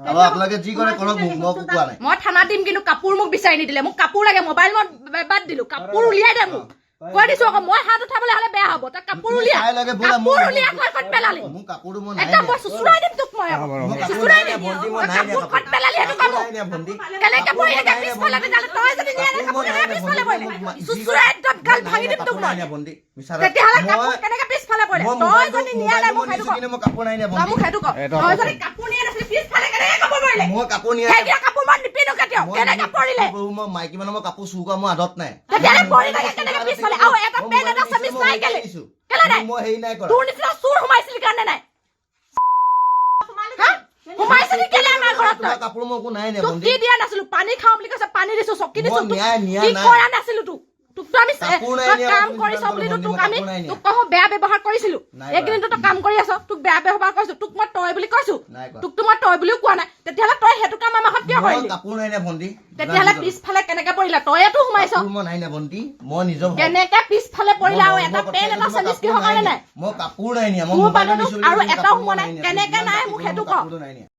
আৰু আপোনালোকে যি কৰে কৰক মোক মই কোৱা নাই মই থানা দিম কিন্তু কাপোৰ মোক বিচাৰি নিদিলে মোক কাপোৰ লাগে মোবাইল মই বাদ দিলো কাপোৰ উলিয়াই দে মোক কৈ দিছো আকৌ মই হাত উঠাবলৈ হলে বেয়া হ'ব তই কাপোৰ উলিয়া কাপোৰ উলিয়া কত পেলালি মোৰ কাপোৰটো মই এটা মই সুচুৰাই দিম তোক মই সুচুৰাই দিম ভণ্টি মই নাই দিয়া কত পেলালি সেইটো কাম ভণ্টি কেনেকে পৰিলে পিছফালে তেতিয়াহ'লে তই যদি নিয়া কাপোৰ পিছফালে পৰিলে সুচুৰাই একদম গাল ভাঙি দিম তোক মই ভণ্টি তেতিয়াহ'লে কাপোৰ কেনেকে পিছফালে পৰিলে তই যদি নিয়া নাই মোক সেইটো মই কাপোৰ নাই দিয়া তই মোক সেইটো ক তই যদি কাপোৰ নিয়া নাছিলি পিছফালে কেনেকে কাপোৰ পৰিলে মই কাপোৰ নিয়া সেই কাপোৰ মই নিপিনো কেতিয়াও কেনেকে পৰিলে মই মাইকী মানুহ মই কাপোৰ চুৰ কৰা মোৰ আদত নাই তেতিয়াহ'লে পৰিলে কেনেকে পিছফালে আৰু এটা পেন এটা চেমিজ নাই কেলে কেলে নাই মই হেৰি নাই কৰা তোৰ নিচিনা চুৰ সোমাইছিলি কাৰণে নাই সোমাইছিলি কেলে আমাৰ ঘৰত তই কাপোৰ মই একো নাই দিয়া তোক কি দিয়া নাছিলো পানী খাওঁ বুলি কৈছে পানী দিছো চকী দিছো মই নিয়া কি নাই কৰা নাছিলো তোকতো আমি কাপোৰ নাই নিয়া, কাম আপুনি কৰিছ যিমান বুলি পাৰে তোক আমি কাপোৰ নাই নিয়া। তোক কওঁ বেয়া ব্যৱহাৰ কৰিছিলো নাই এইকেইদিনতো তই কাম কৰি আছ তোক বেয়া ব্যৱহাৰ কৰিছো তোক মই তই বুলি কৈছো নাই কৰা। তোকতো মই তই বুলিও কোৱা নাই তেতিয়াহ'লে তই সেইটো কাম আমাৰ ঘৰত কিয় মই কৰিলি কাপোৰ নাই দিয়া ভণ্টি তেতিয়াহ'লে পিছফালে কেনেকে পৰিলা তইতো সোমাইছ কাপোৰ মই নাই দিয়া ভণ্টি মই নিজৰ কেনেকে পিছফালে পৰিলা আৰু এটা পেন এটা চেমিজ কিহৰ কাৰণে নাই মই কাপোৰ নাই নিয়া মই মোৰ মোবাইলত মানুহটো দিছো আৰু এটাও সোমোৱা নাই কেনেকে নাই মোক সেইটো ক কাপোৰটো নাই নিয়া